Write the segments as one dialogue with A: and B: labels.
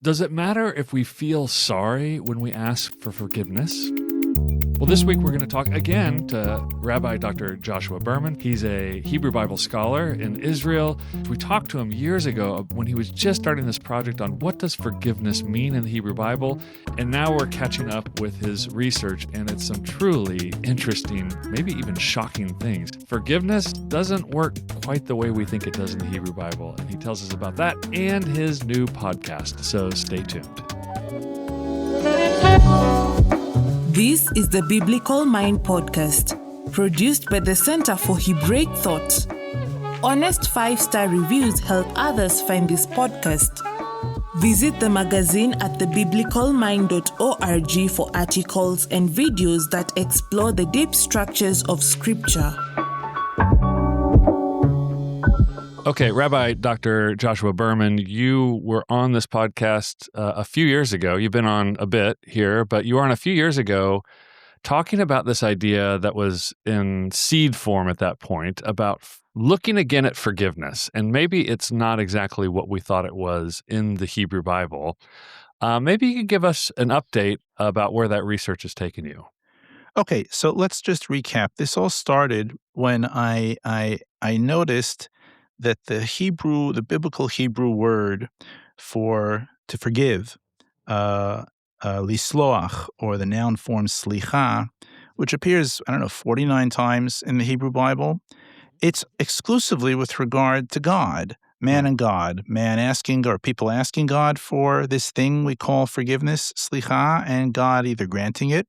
A: Does it matter if we feel sorry when we ask for forgiveness? Well, this week we're going to talk again to Rabbi Dr. Joshua Berman. He's a Hebrew Bible scholar in Israel. We talked to him years ago when he was just starting this project on what does forgiveness mean in the Hebrew Bible. And now we're catching up with his research, and it's some truly interesting, maybe even shocking things. Forgiveness doesn't work quite the way we think it does in the Hebrew Bible. And he tells us about that and his new podcast. So stay tuned.
B: This is the Biblical Mind Podcast, produced by the Center for Hebraic Thought. Honest 5-star reviews help others find this podcast. Visit the magazine at thebiblicalmind.org for articles and videos that explore the deep structures of Scripture.
A: Okay, Rabbi Dr. Joshua Berman, you were on this podcast a few years ago. You've been on a bit here, but you were on a few years ago talking about this idea that was in seed form at that point about looking again at forgiveness. And maybe it's not exactly what we thought it was in the Hebrew Bible. Maybe you could give us an update about where that research has taken you.
C: Okay, so let's just recap. This all started when I noticed that the biblical Hebrew word to forgive, lisloach, or the noun form slicha, which appears, 49 times in the Hebrew Bible, it's exclusively with regard to God, man and God, people asking God for this thing we call forgiveness, slicha, and God either granting it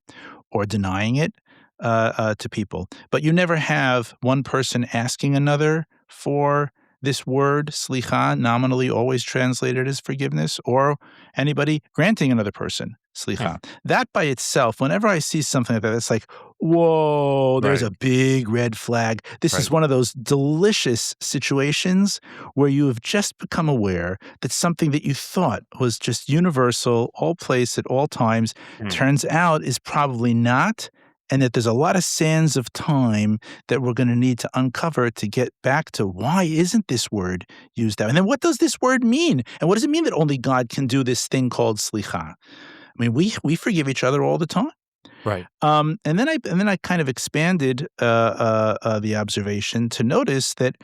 C: or denying it to people. But you never have one person asking another for this word, slicha, nominally always translated as forgiveness, or anybody granting another person, slicha. That by itself, whenever I see something like that, it's like, whoa, there's a big red flag. This is one of those delicious situations where you have just become aware that something that you thought was just universal, all place at all times, turns out is probably not, and that there's a lot of sands of time that we're going to need to uncover to get back to why isn't this word used out? And then what does this word mean? And what does it mean that only God can do this thing called slicha? I mean, we forgive each other all the time.
A: Right.
C: And then I kind of expanded the observation to notice that,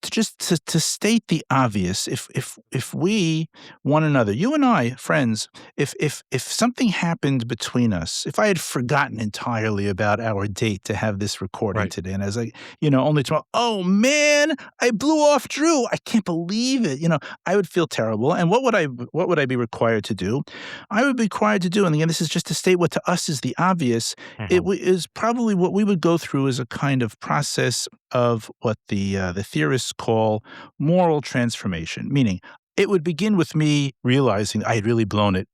C: to state the obvious, if we, one another, you and I, friends, if something happened between us, if I had forgotten entirely about our date to have this recording today, and as only tomorrow, oh man, I blew off Drew, I can't believe it, I would feel terrible. And what would I be required to do? I would be required to do, and again, this is just to state what to us is the obvious. It is probably what we would go through as a kind of process of what the theorists call moral transformation, meaning it would begin with me realizing I had really blown it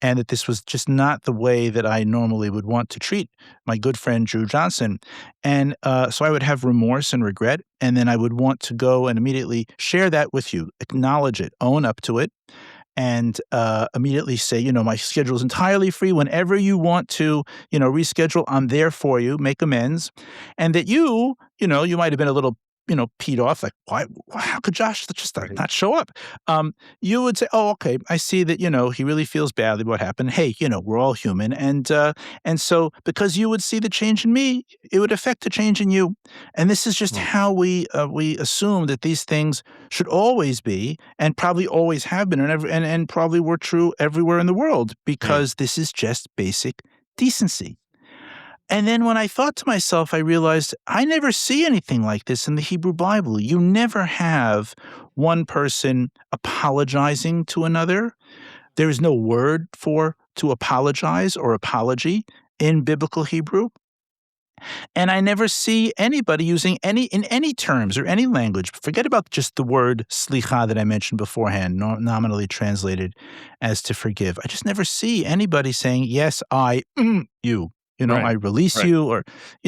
C: and that this was just not the way that I normally would want to treat my good friend Drew Johnson. And so I would have remorse and regret, and then I would want to go and immediately share that with you, acknowledge it, own up to it, and immediately say, my schedule is entirely free. Whenever you want to, reschedule, I'm there for you, make amends. And that you might have been a little, peed off, like, why, how could Josh just not show up? You would say, oh, okay, I see that, he really feels badly what happened. Hey, we're all human. And so because you would see the change in me, it would affect the change in you. And this is just how we assume that these things should always be, and probably always have been, and probably were true everywhere in the world, because this is just basic decency. And then when I thought to myself, I realized I never see anything like this in the Hebrew Bible. You never have one person apologizing to another. There is no word for to apologize or apology in biblical Hebrew. And I never see anybody using in any terms or any language. Forget about just the word slicha that I mentioned beforehand, nominally translated as to forgive. I just never see anybody saying, yes, I, you. I release you, or,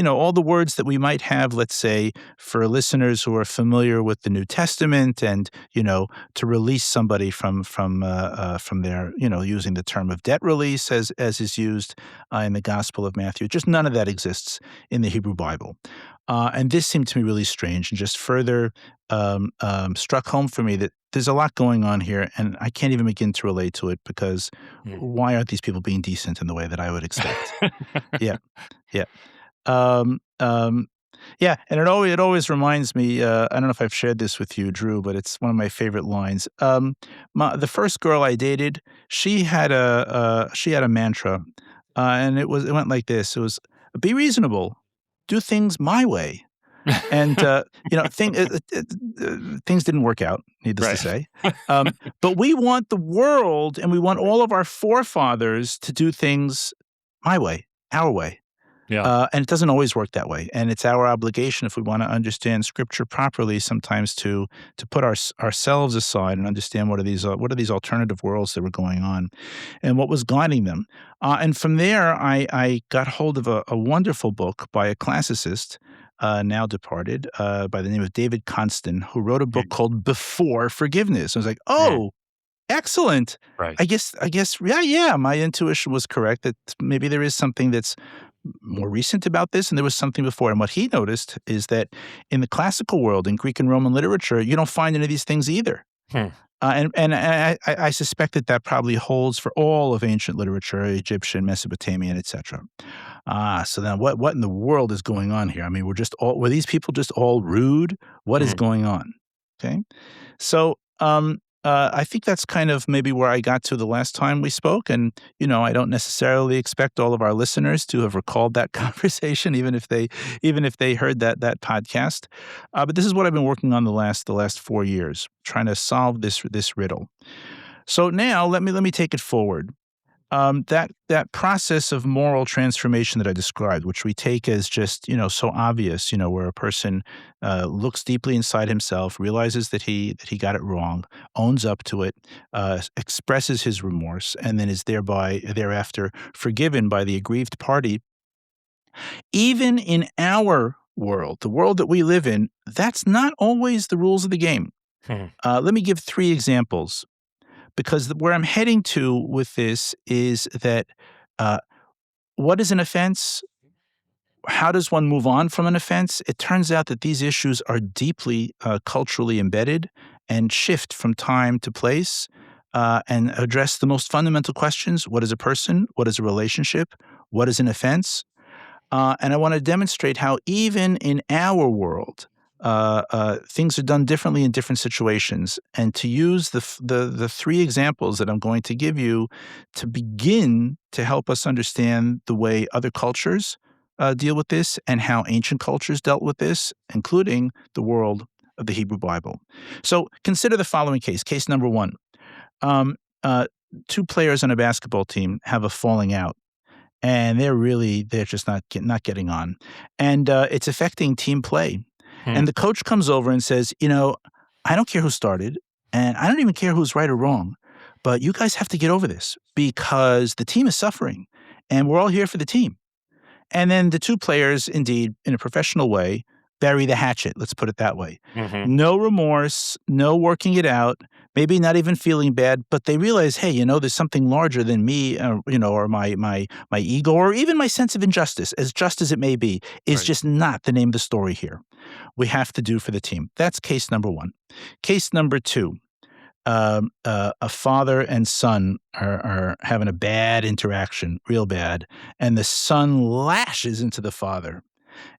C: all the words that we might have, let's say, for listeners who are familiar with the New Testament, and, to release somebody from their, using the term of debt release as is used in the Gospel of Matthew. Just none of that exists in the Hebrew Bible. And this seemed to me really strange, and just further struck home for me that there's a lot going on here, and I can't even begin to relate to it because why aren't these people being decent in the way that I would expect? Yeah, yeah. Um, um, yeah, and it always reminds me. I don't know if I've shared this with you, Drew, but it's one of my favorite lines. The first girl I dated, she had a mantra, and it went like this. It was, "Be reasonable, do things my way." And things didn't work out, needless to say. But we want the world, and we want all of our forefathers to do things my way, our way.
A: Yeah.
C: And it doesn't always work that way. And it's our obligation, if we want to understand Scripture properly, sometimes to put ourselves aside and understand what are these alternative worlds that were going on, and what was guiding them. And from there, I got hold of a wonderful book by a classicist, now departed, by the name of David Constant, who wrote a book called Before Forgiveness. I was like, oh. Excellent.
A: Right.
C: I guess, yeah, my intuition was correct that maybe there is something that's more recent about this, and there was something before. And what he noticed is that in the classical world, in Greek and Roman literature, you don't find any of these things either. And I suspect that probably holds for all of ancient literature, Egyptian, Mesopotamian, etc. So then what in the world is going on here? I mean, were these people just all rude? What is going on? Okay. So, I think that's kind of maybe where I got to the last time we spoke. And, I don't necessarily expect all of our listeners to have recalled that conversation, even if they heard that podcast. But this is what I've been working on the last 4 years, trying to solve this riddle. So now let me take it forward. That process of moral transformation that I described, which we take as just, so obvious, where a person looks deeply inside himself, realizes that he got it wrong, owns up to it, expresses his remorse, and then is thereafter forgiven by the aggrieved party. Even in our world, the world that we live in, that's not always the rules of the game. Let me give 3 examples. Because where I'm heading to with this is that what is an offense? How does one move on from an offense? It turns out that these issues are deeply culturally embedded and shift from time to place and address the most fundamental questions. What is a person? What is a relationship? What is an offense? And I want to demonstrate how even in our world, things are done differently in different situations, and to use the 3 examples that I'm going to give you to begin to help us understand the way other cultures deal with this and how ancient cultures dealt with this, including the world of the Hebrew Bible. So consider the following case. Case number 1. 2 players on a basketball team have a falling out. And they're just not getting on. And it's affecting team play. And the coach comes over and says, I don't care who started, and I don't even care who's right or wrong, but you guys have to get over this because the team is suffering, and we're all here for the team. And then the 2 players, indeed, in a professional way, bury the hatchet, let's put it that way. No remorse, no working it out, maybe not even feeling bad, but they realize, hey, there's something larger than me, or my ego, or even my sense of injustice, as just as it may be, is just not the name of the story here. We have to do for the team. That's case number 1. Case number 2, a father and son are having a bad interaction, real bad, and the son lashes into the father.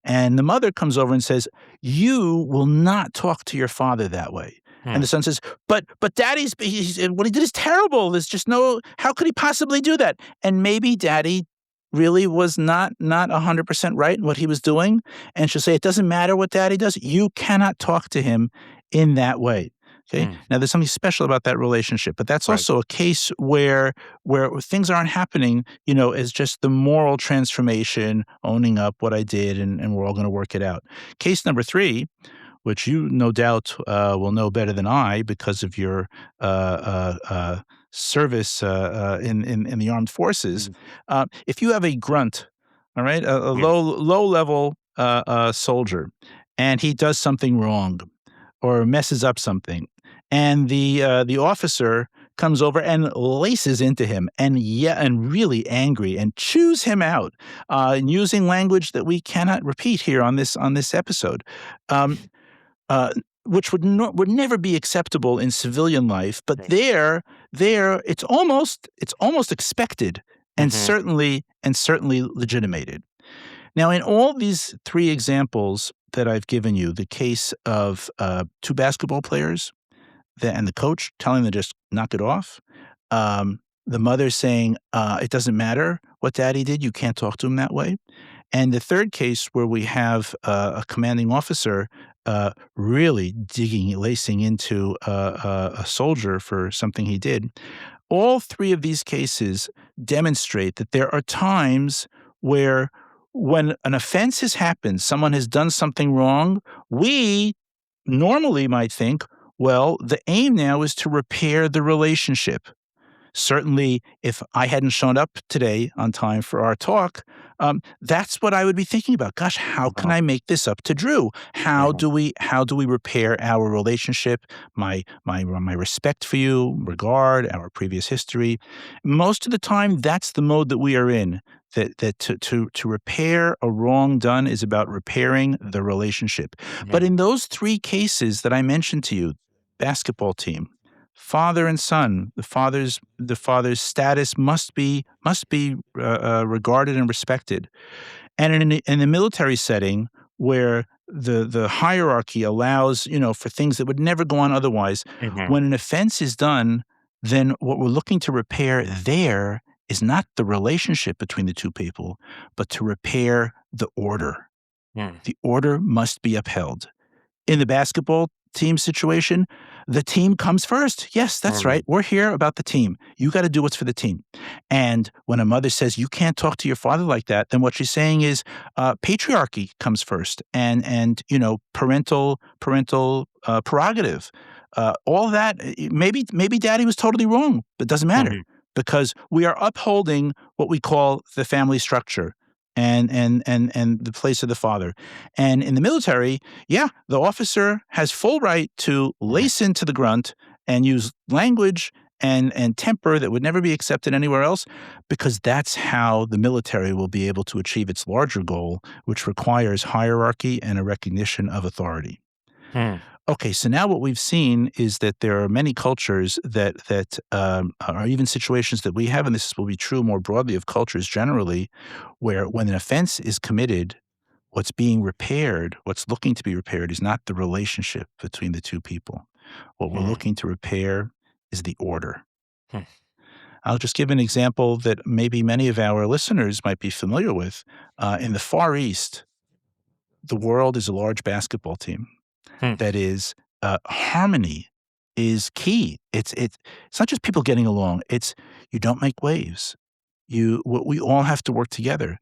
C: And the mother comes over and says, you will not talk to your father that way. And the son says, but daddy's, what he did is terrible. There's just how could he possibly do that? And maybe daddy really was not 100% right in what he was doing. And she'll say, it doesn't matter what daddy does. You cannot talk to him in that way. Okay. Now there's something special about that relationship, but that's also a case where things aren't happening, as just the moral transformation, owning up what I did, and we're all going to work it out. Case number 3, which you no doubt will know better than I because of your service in the armed forces. If you have a grunt, all right, a low level soldier, and he does something wrong or messes up something, and the officer comes over and laces into him and really angry and chews him out, using language that we cannot repeat here on this episode. which would never be acceptable in civilian life, but there it's almost expected and certainly legitimated. Now, in all these three examples that I've given you, the case of two basketball players and the coach telling them to just knock it off, the mother saying, it doesn't matter what daddy did, you can't talk to him that way. And the third case where we have a commanding officer really lacing into a soldier for something he did, all three of these cases demonstrate that there are times where when an offense has happened, someone has done something wrong, we normally might think, well, the aim now is to repair the relationship. Certainly, if I hadn't shown up today on time for our talk, that's what I would be thinking about. Gosh, how can I make this up to Drew? How do we repair our relationship, my respect for you, regard, our previous history? Most of the time, that's the mode that we are in. That to repair a wrong done is about repairing the relationship. But in those three cases that I mentioned to you, basketball team, father and son, the father's status must be regarded and respected. And in a military setting where the hierarchy allows, for things that would never go on otherwise, when an offense is done, then what we're looking to repair there is not the relationship between the two people, but to repair the order. The order must be upheld. In the basketball team situation, the team comes first. Yes, that's right. We're here about the team. You got to do what's for the team. And when a mother says you can't talk to your father like that, then what she's saying is patriarchy comes first, and parental prerogative. All that. Maybe daddy was totally wrong, but it doesn't matter because we are upholding what we call the family structure. And the place of the father. And in the military, the officer has full right to lace into the grunt and use language and temper that would never be accepted anywhere else, because that's how the military will be able to achieve its larger goal, which requires hierarchy and a recognition of authority. Okay, so now what we've seen is that there are many cultures that are even situations that we have, and this will be true more broadly of cultures generally, where when an offense is committed, what's being repaired, what's looking to be repaired is not the relationship between the two people. What we're looking to repair is the order. I'll just give an example that maybe many of our listeners might be familiar with. In the Far East, the world is a large basketball team. That is, harmony is key. It's not just people getting along. It's you don't make waves. We all have to work together.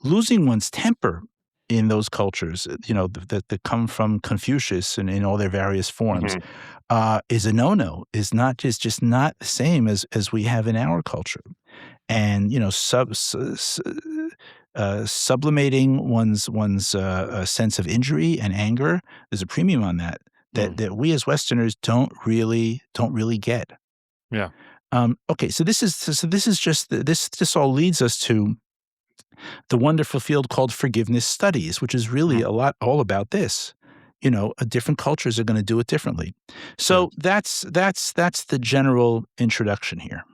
C: Losing one's temper in those cultures, that come from Confucius and in all their various forms, is a no-no. Is not just not the same as we have in our culture. And sublimating one's sense of injury and anger, there's a premium on that we as Westerners don't really get.
A: Yeah.
C: Okay. So this all leads us to the wonderful field called forgiveness studies, which is really all about this. Different cultures are going to do it differently. So that's the general introduction here.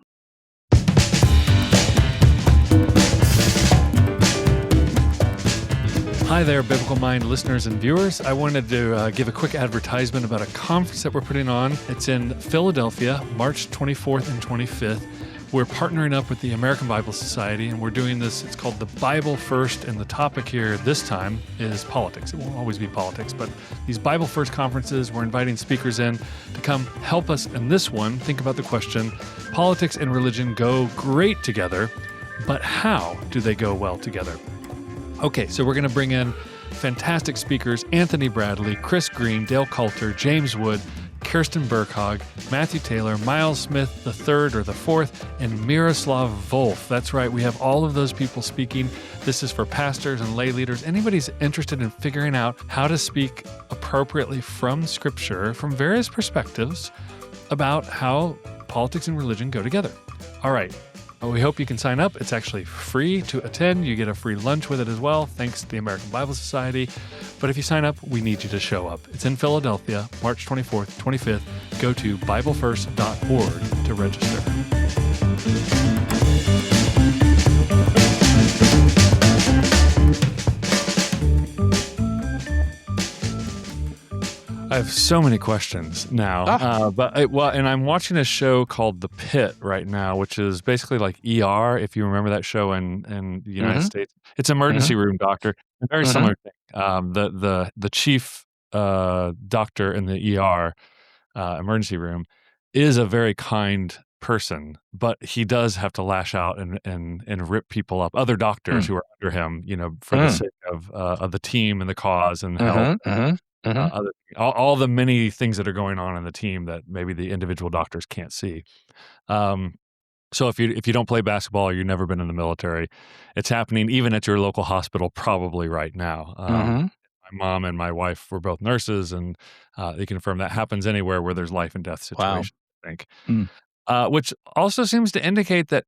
A: Hi there, Biblical Mind listeners and viewers. I wanted to give a quick advertisement about a conference that we're putting on. It's in Philadelphia, March 24th and 25th. We're partnering up with the American Bible Society, and we're doing this. It's called the Bible First, and the topic here this time is politics. It won't always be politics, but these Bible First conferences, we're inviting speakers in to come help us in this one think about the question, politics and religion go great together, but how do they go well together? Okay, so we're going to bring in fantastic speakers, Anthony Bradley, Chris Green, Dale Coulter, James Wood, Kirsten Burkhog, Matthew Taylor, Miles Smith the third or the fourth, and Miroslav Volf. That's right, we have all of those people speaking. This is for pastors and lay leaders. Anybody's interested in figuring out how to speak appropriately from Scripture, from various perspectives, about how politics and religion go together. All right, We hope you can sign up. It's actually free to attend. You get a free lunch with it as well, thanks to the American Bible Society. But if you sign up, we need you to show up. It's in Philadelphia, March 24th, 25th. Go to BibleFirst.org to register. I have so many questions now, and I'm watching a show called The Pit right now, which is basically like ER, if you remember that show in the United States. It's emergency room doctor, a very similar thing. The chief doctor in the ER emergency room is a very kind person, but he does have to lash out and rip people up, other doctors who are under him, for the sake of the team and the cause and help. All the many things that are going on in the team that maybe the individual doctors can't see. So if you don't play basketball or you've never been in the military, it's happening even at your local hospital probably right now. My mom and my wife were both nurses, and they confirm that happens anywhere where there's life and death situations, I think. Which also seems to indicate that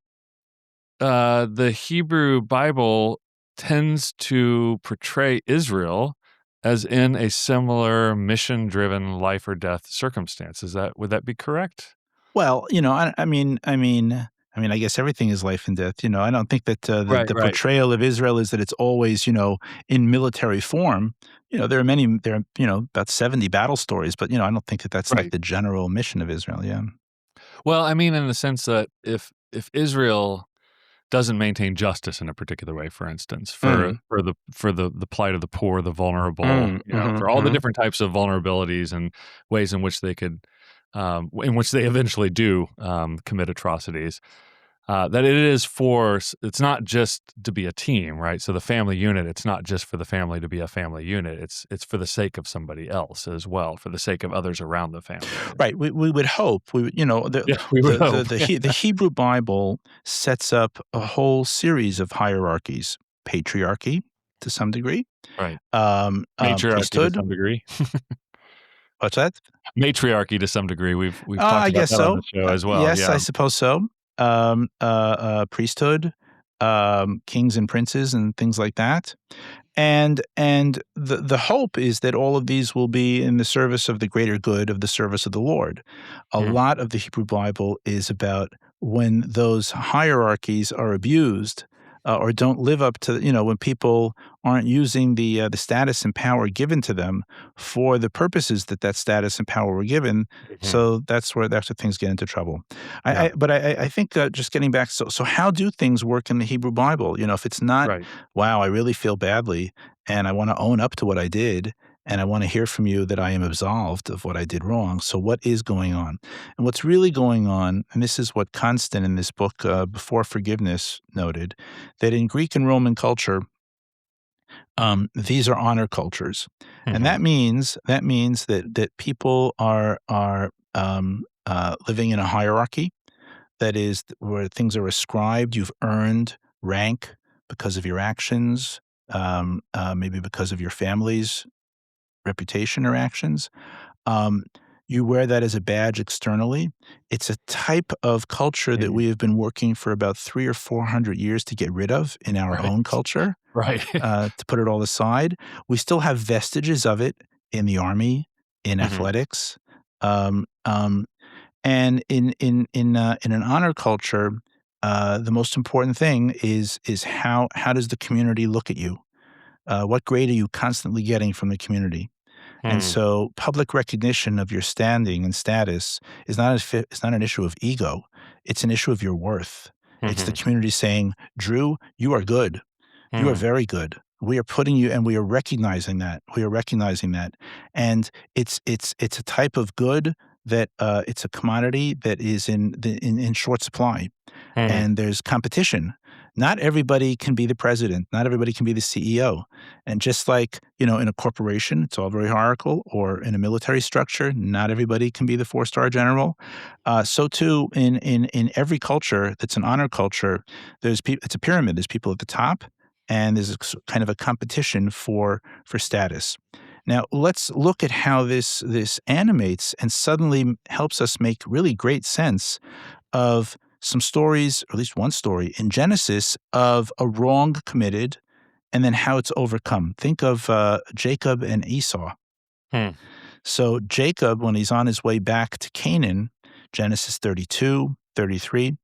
A: the Hebrew Bible tends to portray Israel as in a similar mission-driven life or death circumstance. Would that be correct?
C: Well, I mean, I guess everything is life and death. I don't think that the portrayal of Israel is that it's always, in military form. There are about 70 battle stories, but I don't think that that's like the general mission of Israel. Yeah.
A: Well, I mean, in the sense that if Israel doesn't maintain justice in a particular way, for instance, for the plight of the poor, the vulnerable, for all the different types of vulnerabilities and ways in which they could, in which they eventually do commit atrocities, that it's not just to be a team, right? So the family unit, it's not just for the family to be a family unit. It's for the sake of somebody else as well, for the sake of others around the family.
C: Right. We would hope. The Hebrew Bible sets up a whole series of hierarchies: patriarchy to some degree,
A: right? Matriarchy
C: priesthood
A: to some degree.
C: What's that?
A: Matriarchy to some degree. We've talked about that on the show as well.
C: Yes, I suppose so. Priesthood, kings and princes and things like that. And the hope is that all of these will be in the service of the greater good of the service of the Lord. A lot of the Hebrew Bible is about when those hierarchies are abused or don't live up to, when people aren't using the status and power given to them for the purposes that status and power were given. So that's where things get into trouble. But I think just getting back, so how do things work in the Hebrew Bible? If it's not, wow, I really feel badly and I want to own up to what I did, and I want to hear from you that I am absolved of what I did wrong. So what is going on? And what's really going on, and this is what Constant in this book, Before Forgiveness, noted, that in Greek and Roman culture, these are honor cultures. And that means that people are living in a hierarchy, that is where things are ascribed. You've earned rank because of your actions, maybe because of your family's reputation or actions. You wear that as a badge externally. It's a type of culture that we have been working for about 300 or 400 years to get rid of in our own culture, to put it all aside. We still have vestiges of it in the army, in athletics, and in an honor culture. The most important thing is how does the community look at you? What grade are you constantly getting from the community? And so public recognition of your standing and status is not an issue of ego. It's an issue of your worth. It's the community saying, Drew, you are good. You are very good. We are putting you, and we are recognizing that. And it's a type of good that it's a commodity that is in short supply. And there's competition. Not everybody can be the president. Not everybody can be the CEO. And just like, in a corporation, it's all very hierarchical, or in a military structure, not everybody can be the 4-star general. So too, in every culture that's an honor culture, it's a pyramid. There's people at the top, and there's kind of a competition for status. Now, let's look at how this animates and suddenly helps us make really great sense of some stories, or at least one story in Genesis of a wrong committed and then how it's overcome. Think of Jacob and Esau.
A: Hmm.
C: So Jacob, when he's on his way back to Canaan, Genesis 32, 33,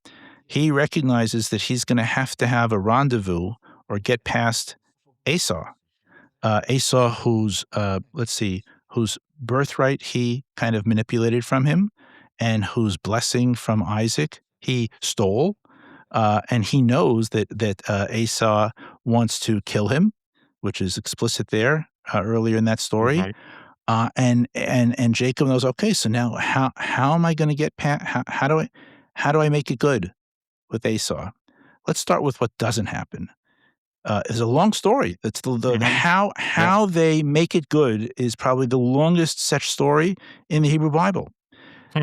C: he recognizes that he's going to have a rendezvous or get past Esau. Esau, whose birthright he kind of manipulated from him, and whose blessing from Isaac he stole, and he knows that Esau wants to kill him, which is explicit there earlier in that story.
A: Right.
C: And Jacob knows. Okay, so now how am I going to get past? How do I make it good with Esau? Let's start with what doesn't happen. It's a long story. It's how they make it good is probably the longest such story in the Hebrew Bible.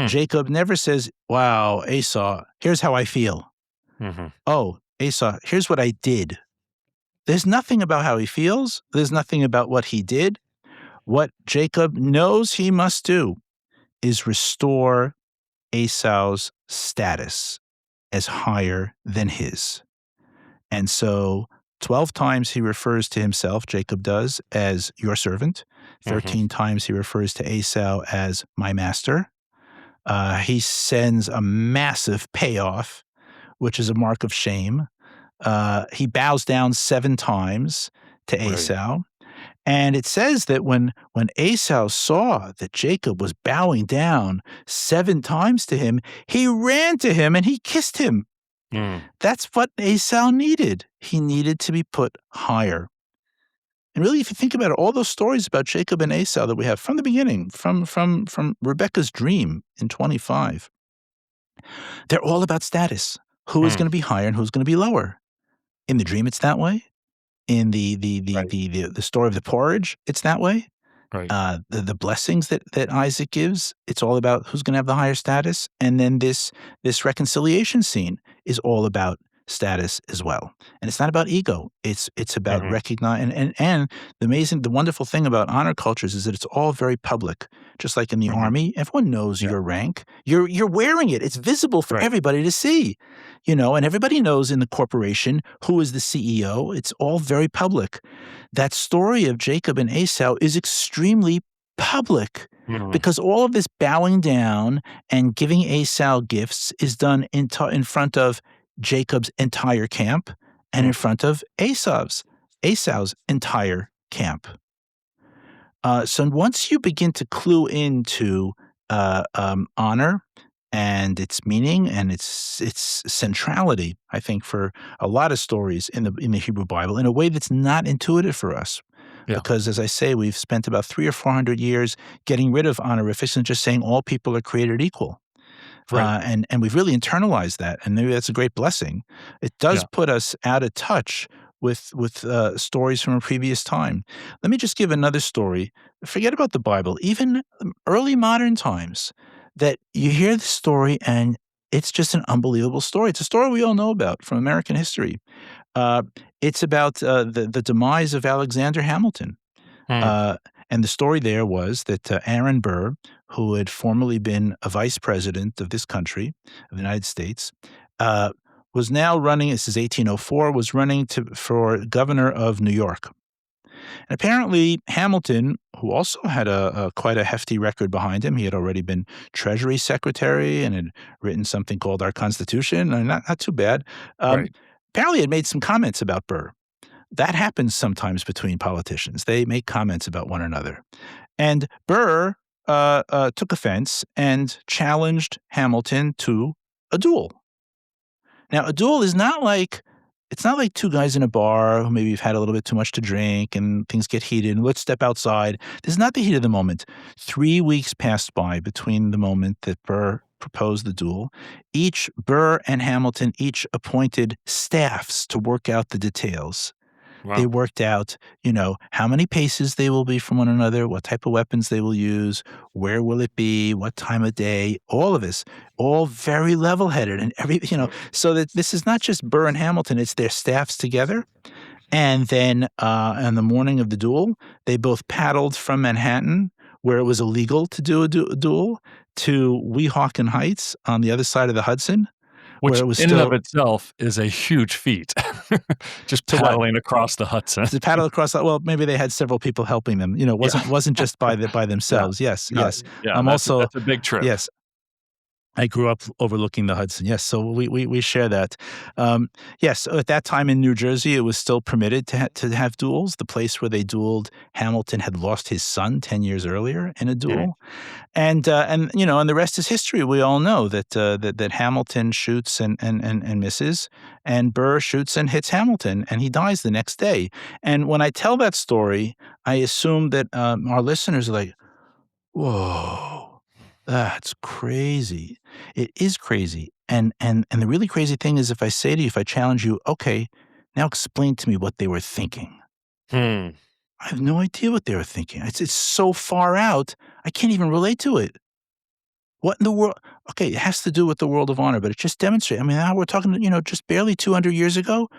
C: Jacob never says, "Wow, Esau, here's how I feel." Oh, Esau, here's what I did. There's nothing about how he feels. There's nothing about what he did. What Jacob knows he must do is restore Esau's status as higher than his. And so 12 times he refers to himself, Jacob does, as your servant. 13 times he refers to Esau as my master. He sends a massive payoff, which is a mark of shame. He bows down 7 times to Esau. And it says that when Esau saw that Jacob was bowing down 7 times to him, he ran to him and he kissed him. That's what Esau needed. He needed to be put higher. And really, if you think about it, all those stories about Jacob and Esau that we have from the beginning, from Rebekah's dream in 25, they're all about status. Who is going to be higher and who's going to be lower? In the dream, it's that way. In the story of the porridge, it's that way.
A: Right.
C: The blessings that Isaac gives, it's all about who's going to have the higher status. And then this reconciliation scene is all about status as well. And it's not about ego. It's about recognizing and the wonderful thing about honor cultures is that it's all very public. Just like in the army, everyone knows your rank. You're wearing it. It's visible for everybody to see. And everybody knows in the corporation who is the CEO. It's all very public. That story of Jacob and Esau is extremely public because all of this bowing down and giving Esau gifts is done in front of Jacob's entire camp and in front of Esau's entire camp. So once you begin to clue into honor and its meaning and its centrality, I think, for a lot of stories in the Hebrew Bible in a way that's not intuitive for us. Yeah. Because, as I say, we've spent about 300 or 400 years getting rid of honorifics and just saying all people are created equal. Right. And we've really internalized that, and maybe that's a great blessing. It does put us out of touch with stories from a previous time. Let me just give another story. Forget about the Bible. Even early modern times, that you hear the story and it's just an unbelievable story. It's a story we all know about from American history. It's about the demise of Alexander Hamilton. And the story there was that Aaron Burr, who had formerly been a vice president of this country, of the United States, was now running, this is 1804, was running for governor of New York. And apparently Hamilton, who also had quite a hefty record behind him, he had already been Treasury Secretary and had written something called our Constitution, not too bad, apparently had made some comments about Burr. That happens sometimes between politicians. They make comments about one another. And Burr took offense and challenged Hamilton to a duel. Now, a duel is not like two guys in a bar who maybe have had a little bit too much to drink and things get heated and let's step outside. This is not the heat of the moment. 3 weeks passed by between the moment that Burr proposed the duel. Burr and Hamilton each appointed staffs to work out the details. Wow. They worked out, how many paces they will be from one another, what type of weapons they will use, where will it be, what time of day, all of this, all very level-headed and so that this is not just Burr and Hamilton, it's their staffs together. And then on the morning of the duel, they both paddled from Manhattan, where it was illegal to do a duel, to Weehawken Heights on the other side of the Hudson,
A: Which
C: where it was
A: in and
C: still
A: of itself is a huge feat. Just
C: to what?
A: paddling across the Hudson.
C: To paddle across. Well, maybe they had several people helping them. It
A: Yeah.
C: wasn't just by
A: Yeah.
C: themselves. Yes,
A: No,
C: yes.
A: yeah,
C: I'm also
A: that's a big trip.
C: yes. I grew up overlooking the Hudson. Yes, so we share that. Yes, so at that time in New Jersey, it was still permitted to have duels. The place where they dueled, Hamilton had lost his son 10 years earlier in a
A: Mhm.
C: duel, and the rest is history. We all know that Hamilton shoots and misses, and Burr shoots and hits Hamilton, and he dies the next day. And when I tell that story, I assume that our listeners are like, whoa, that's crazy. It is crazy. And the really crazy thing is if I say to you, if I challenge you, okay, now explain to me what they were thinking.
A: Hmm.
C: I have no idea what they were thinking. It's so far out, I can't even relate to it. What in the world? Okay, it has to do with the world of honor, but it just demonstrates. I mean, now we're talking, just barely 200 years ago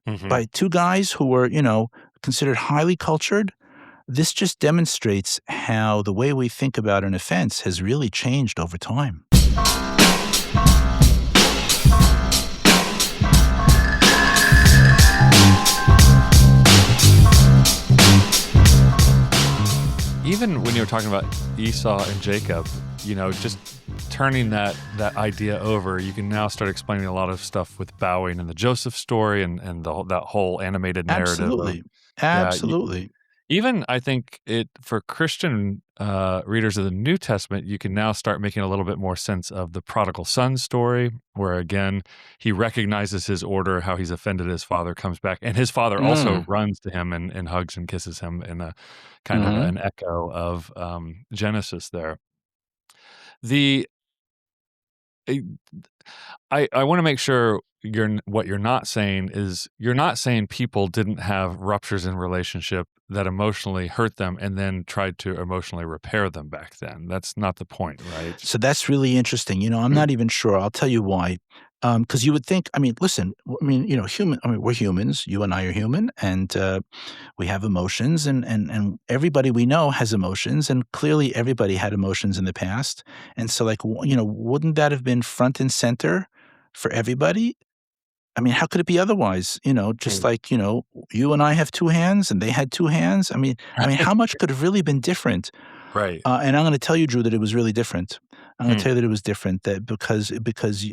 A: Mhm.
C: by two guys who were, considered highly cultured. This just demonstrates how the way we think about an offense has really changed over time.
A: Even when you were talking about Esau and Jacob, just turning that idea over, you can now start explaining a lot of stuff with bowing and the Joseph story and that whole animated narrative of
C: Absolutely.
A: yeah.
C: Absolutely.
A: Even I think it for Christian readers of the New Testament, you can now start making a little bit more sense of the prodigal son story, where again he recognizes his order, how he's offended his father, comes back, and his father also runs to him and hugs and kisses him in a kind of
C: Mhm.
A: an echo of Genesis. There, the I want to make sure what you're not saying is you're not saying people didn't have ruptures in relationship that emotionally hurt them and then tried to emotionally repair them back then. That's not the point, right?
C: So that's really interesting. I'm not even sure. I'll tell you why. Because you would think, listen, we're humans. You and I are human, and we have emotions, and everybody we know has emotions, and clearly everybody had emotions in the past. And so, like, wouldn't that have been front and center for everybody? I mean, how could it be otherwise? Just
A: Mm.
C: like, you and I have two hands and they had two hands. How much could have really been different?
A: Right.
C: And I'm going to tell you, Drew, that it was really different. I'm going to
A: Hmm.
C: tell you that it was different that because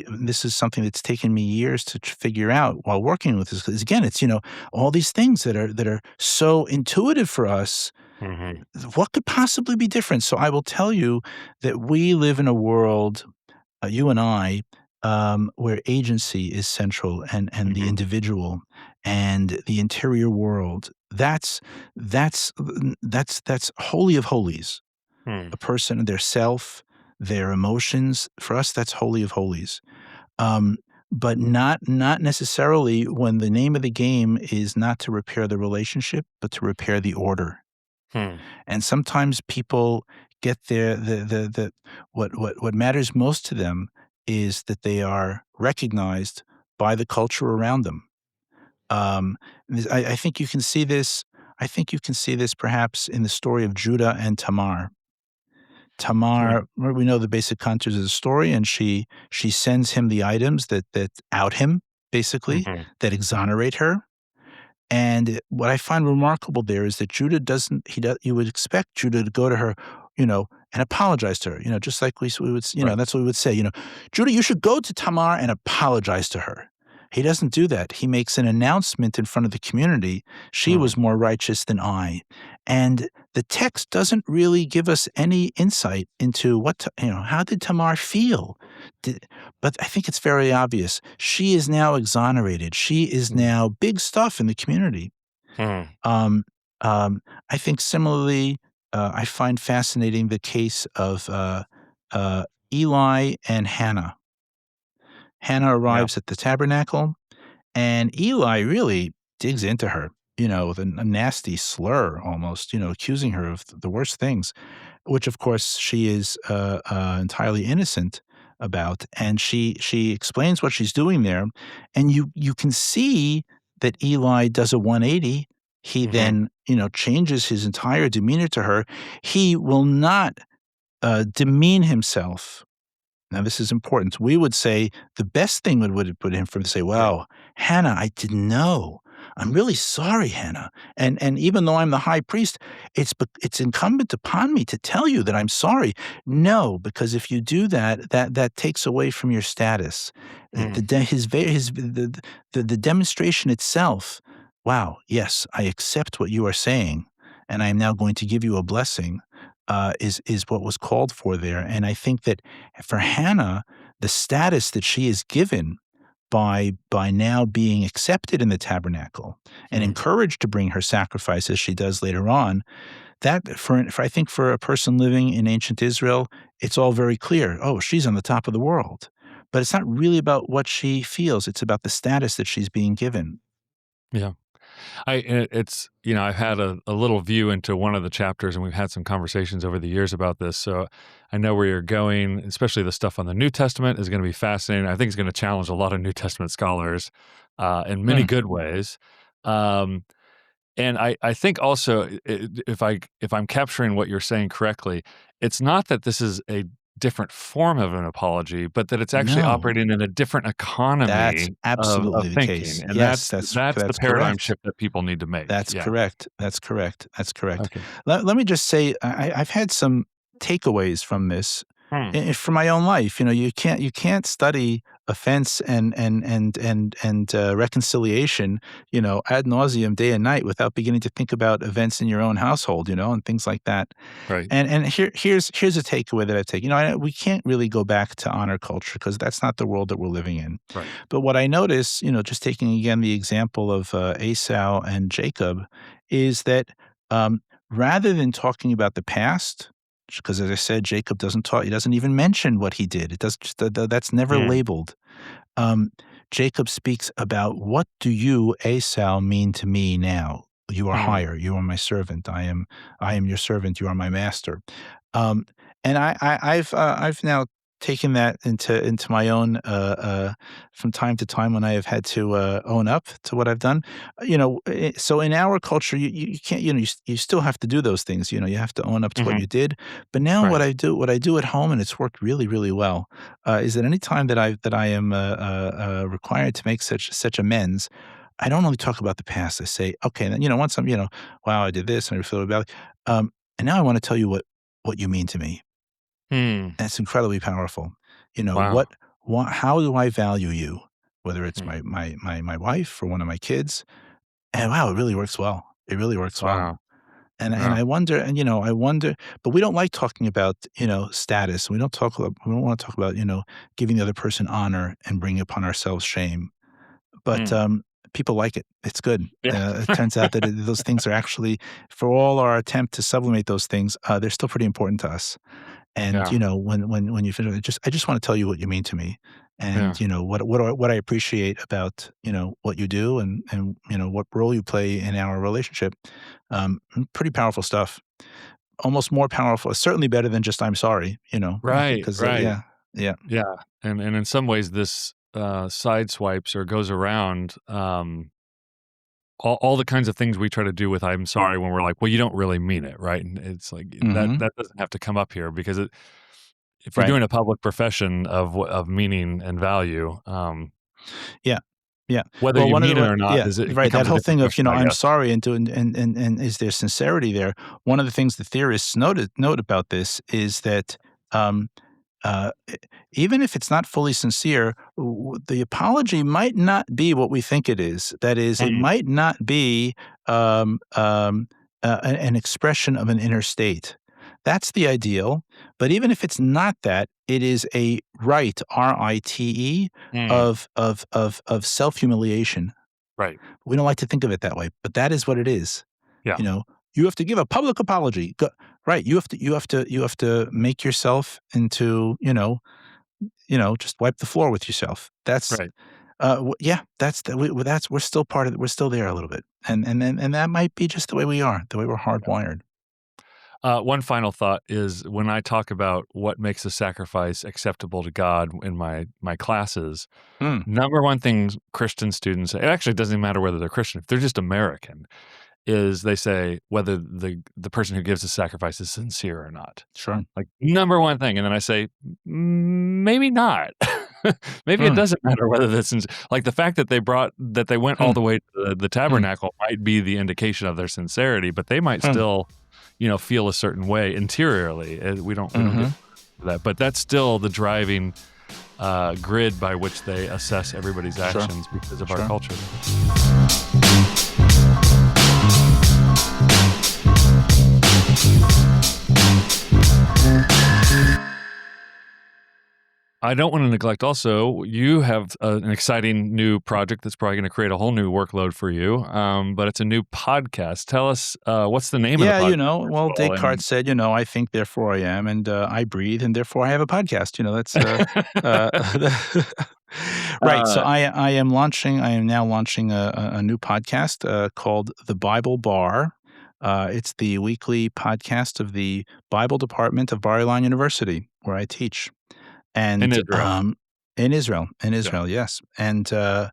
C: this is something that's taken me years to figure out while working with this. Because again, it's all these things that are so intuitive for us.
A: Hmm.
C: What could possibly be different? So I will tell you that we live in a world, you and I, where agency is central and the
A: Hmm.
C: individual and the interior world. That's holy of holies.
A: Hmm.
C: A person, their self, their emotions. For us, that's holy of holies. Um, but not necessarily when the name of the game is not to repair the relationship, but to repair the order.
A: Hmm.
C: And sometimes people get the what matters most to them is that they are recognized by the culture around them. Um, I think you can see this. I think you can see this perhaps in the story of Judah and Tamar.
A: Hmm.
C: Tamar, well, we know the basic contours of the story, and she sends him the items that out him, basically,
A: Hmm.
C: that exonerate her. And what I find remarkable there is that Judah doesn't. You would expect Judah to go to her, and apologize to her. Just like we would.
A: Right.
C: That's what we would say. Judah, you should go to Tamar and apologize to her. He doesn't do that. He makes an announcement in front of the community. She
A: Hmm.
C: was more righteous than I, and the text doesn't really give us any insight into how did Tamar feel. But I think it's very obvious. She is now exonerated. She is
A: Hmm.
C: now big stuff in the community.
A: Hmm.
C: Um, I think similarly, I find fascinating the case of uh, Eli and Hannah. Hannah
A: Yeah.
C: arrives at the tabernacle, and Eli really digs into her, with a nasty slur almost, accusing her of the worst things, which of course she is entirely innocent about. And she explains what she's doing there, and you can see that Eli does a 180. He
A: Hmm.
C: then changes his entire demeanor to her. He will not demean himself. Now, this is important. We would say the best thing would put him for to say,
A: Right.
C: "Wow, Hannah, I didn't know. I'm really sorry, Hannah. And even though I'm the high priest, it's incumbent upon me to tell you that I'm sorry." No, because if you do that, that takes away from your status.
A: Mm.
C: The demonstration itself. Wow, yes, I accept what you are saying, and I am now going to give you a blessing. Is what was called for there, and I think that for Hannah, the status that she is given by now being accepted in the tabernacle and
A: Mm.
C: encouraged to bring her sacrifice as she does later on, that for I think for a person living in ancient Israel, it's all very clear. Oh, she's on the top of the world. But it's not really about what she feels. It's about the status that she's being given.
A: Yeah. It's, I've had a little view into one of the chapters, and we've had some conversations over the years about this. So I know where you're going, especially the stuff on the New Testament is going to be fascinating. I think it's going to challenge a lot of New Testament scholars in many
C: Mm,
A: good ways. Um, and I think also, if I'm capturing what you're saying correctly, it's not that this is a different form of an apology, but that it's actually
C: no,
A: operating in a different
C: that's
A: economy of
C: absolutely the
A: thinking,
C: case.
A: and
C: Yes,
A: that's the
C: that's
A: paradigm
C: correct.
A: shift that people need to make.
C: That's
A: Yeah.
C: correct. That's correct. That's correct.
A: Okay.
C: Let me just say, I've had some takeaways from this
A: Hmm.
C: from my own life. You can't study offense and reconciliation, ad nauseum day and night without beginning to think about events in your own household, and things like that.
A: Right.
C: And here's a takeaway that I've taken. We can't really go back to honor culture because that's not the world that we're living in.
A: Right.
C: But what I notice, just taking again the example of Esau and Jacob, is that um, rather than talking about the past, because as I said, Jacob doesn't talk, he doesn't even mention what he did. It does just that's never
A: Mm.
C: labeled. Um, Jacob speaks about what do you, Esau, mean to me now? You are
A: Mm.
C: higher. You are my servant. I am your servant. You are my master. Um, and I've now taken that into my own from time to time when I have had to own up to what I've done. So in our culture, you can't you still have to do those things. You have to own up to what
A: Mhm.
C: you did. But now
A: Right.
C: what I do at home, and it's worked really really well, is that any time that I am required to make such amends. I don't only talk about the past. I say, okay, then, once I'm, wow, I did this and I feel badly. And now I want to tell you what you mean to me.
A: Hmm.
C: And it's incredibly powerful.
A: Wow.
C: How do I value you? Whether it's
A: Hmm.
C: my wife or one of my kids. And wow, it really works well. It really works well.
A: Wow.
C: And
A: Yeah.
C: I wonder, but we don't like talking about, status. We don't want to talk about, giving the other person honor and bringing upon ourselves shame. But,
A: Mm.
C: people like it. It's good.
A: Yeah.
C: It turns out that those things are actually for all our attempt to sublimate those things, they're still pretty important to us. And,
A: Yeah.
C: when you finish, I just wanna tell you what you mean to me
A: Yeah.
C: and, what I appreciate about, what you do and what role you play in our relationship. Pretty powerful stuff. Almost more powerful certainly better than just "I'm sorry,"
A: Right.
C: because,
A: Right.
C: yeah, yeah.
A: Yeah. And in some ways, this side swipes or goes around all the kinds of things we try to do with "I'm sorry" when we're like, well, you don't really mean it, right? And it's like
C: Mhm.
A: that doesn't have to come up here because if you're
C: Right.
A: doing a public profession of meaning and value,
C: Yeah. Yeah.
A: whether
C: Well,
A: you
C: one of
A: mean
C: the
A: it
C: what
A: or not
C: yeah,
A: it
C: right, that
A: becomes a
C: whole
A: different
C: thing of,
A: question, I
C: I'm
A: guess.
C: sorry and doing and is there sincerity there? One of the things the theorists note about this is that, um, e even if it's not fully sincere, the apology might not be what we think it is. That is, it
A: Mm.
C: might not be, um, um, an expression of an inner state. That's the ideal, but even if it's not that, it is a rite, R-I-T-E,
A: Mm.
C: of self-humiliation.
A: Right.
C: We don't like to think of it that way, but that is what it is.
A: Yeah.
C: You know, you have to give a public apology. Right. You have to make yourself into, just wipe the floor with yourself. That's
A: Right.
C: yeah, we're still part of it. We're still there a little bit. And that might be just the way we are, the way we're hardwired.
A: One final thought is when I talk about what makes a sacrifice acceptable to God in my classes,
C: Mm,
A: number one thing Christian students say, it actually doesn't matter whether they're Christian, if they're just American, is they say whether the person who gives the sacrifice is sincere or not.
C: Sure.
A: Like number one thing. And then I say, maybe not. Maybe it doesn't matter whether that's like the fact that they went all the way to the tabernacle might be the indication of their sincerity, but they might still, feel a certain way interiorly. We don't get that, but that's still the driving grid by which they assess everybody's actions because of our culture. I don't want to neglect also, you have an exciting new project that's probably going to create a whole new workload for you, but it's a new podcast. Tell us, what's the name of the podcast?
C: Well, Descartes said, I think, therefore I am, and I breathe, and therefore I have a podcast. That's right. So I am now launching a new podcast called The Bible Bar. It's the weekly podcast of the Bible department of Bar-Ilan University, where I teach. And in Israel, yes. And the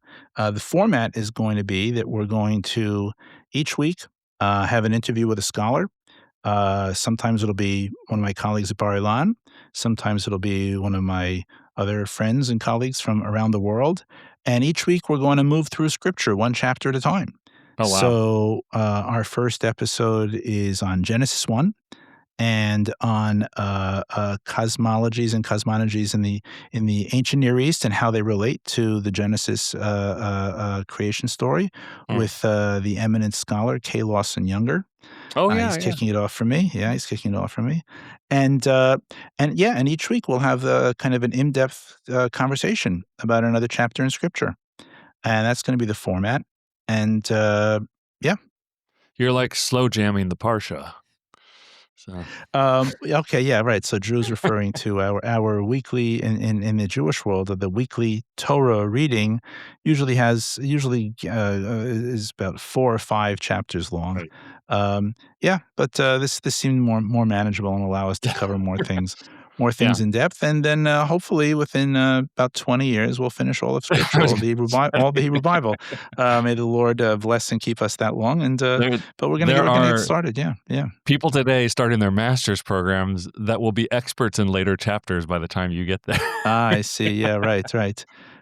C: format is going to be that we're going to each week have an interview with a scholar. Sometimes it'll be one of my colleagues at Bar-Ilan. Sometimes it'll be one of my other friends and colleagues from around the world. And each week we're going to move through Scripture one chapter at a time.
A: Oh, wow.
C: So our first episode is on Genesis 1. And on cosmologies and cosmologies in the ancient Near East and how they relate to the Genesis creation story with the eminent scholar K. Lawson Younger.
A: Oh yeah,
C: he's kicking it off for me. Yeah, he's kicking it off for me. And each week we'll have kind of an in-depth conversation about another chapter in Scripture, and that's going to be the format. And
A: you're like slow jamming the Parsha. So.
C: Okay, yeah, right. So Drew's referring to our weekly in the Jewish world, the weekly Torah reading usually is about 4 or 5 chapters long.
A: Right.
C: But this seemed more manageable and allow us to cover more things in depth, and then hopefully within about 20 years we'll finish all of Scripture, all the Hebrew Bible. May the Lord bless and keep us that long. And but we're going to get started. Yeah.
A: People today starting their master's programs that will be experts in later chapters by the time you get there.
C: I see. Yeah. Right.
A: Yeah.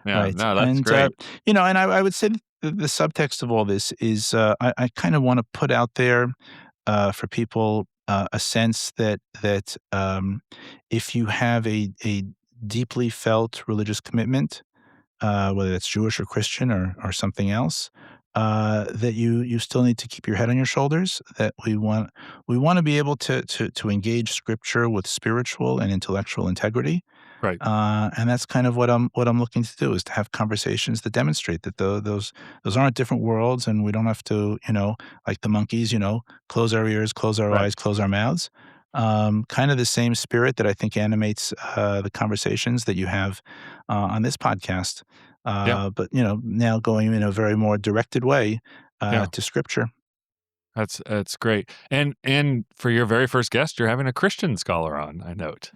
C: Right.
A: No, that's
C: great.
A: And
C: I would say the subtext of all this is I kind of want to put out there for people a sense that if you have a deeply felt religious commitment, whether it's Jewish or Christian or something else, that you still need to keep your head on your shoulders. That we want to be able to engage Scripture with spiritual and intellectual integrity.
A: Right.
C: And that's kind of what I'm looking to do, is to have conversations that demonstrate that those aren't different worlds, and we don't have to, like the monkeys, close our ears, close our eyes, close our mouths. Kind of the same spirit that I think animates the conversations that you have on this podcast. But now going in a very more directed way to Scripture.
A: That's great. And for your very first guest, you're having a Christian scholar on, I note.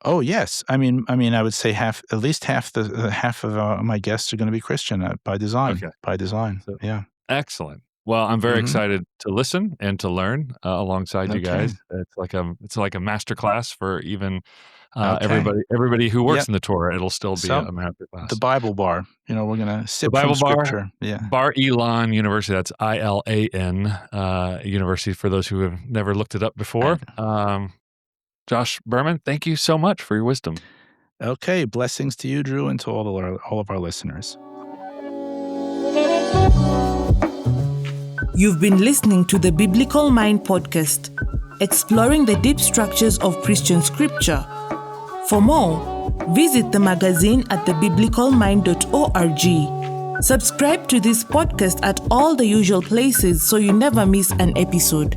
C: Oh yes, I mean, I would say at least half of my guests are going to be Christian by design.
A: Okay.
C: By design, so, yeah.
A: Excellent. Well, I'm very excited to listen and to learn alongside you guys. It's like a master class for even everybody who works in the Torah. It'll still be a master class.
C: The Bible Bar. We're going to sip from Scripture. Yeah.
A: Bar-Ilan University. That's ILAN University for those who have never looked it up before. Josh Berman, thank you so much for your wisdom.
C: Okay, blessings to you, Drew, and to all of our listeners.
B: You've been listening to the Biblical Mind Podcast, exploring the deep structures of Christian Scripture. For more, visit the magazine at thebiblicalmind.org. Subscribe to this podcast at all the usual places so you never miss an episode.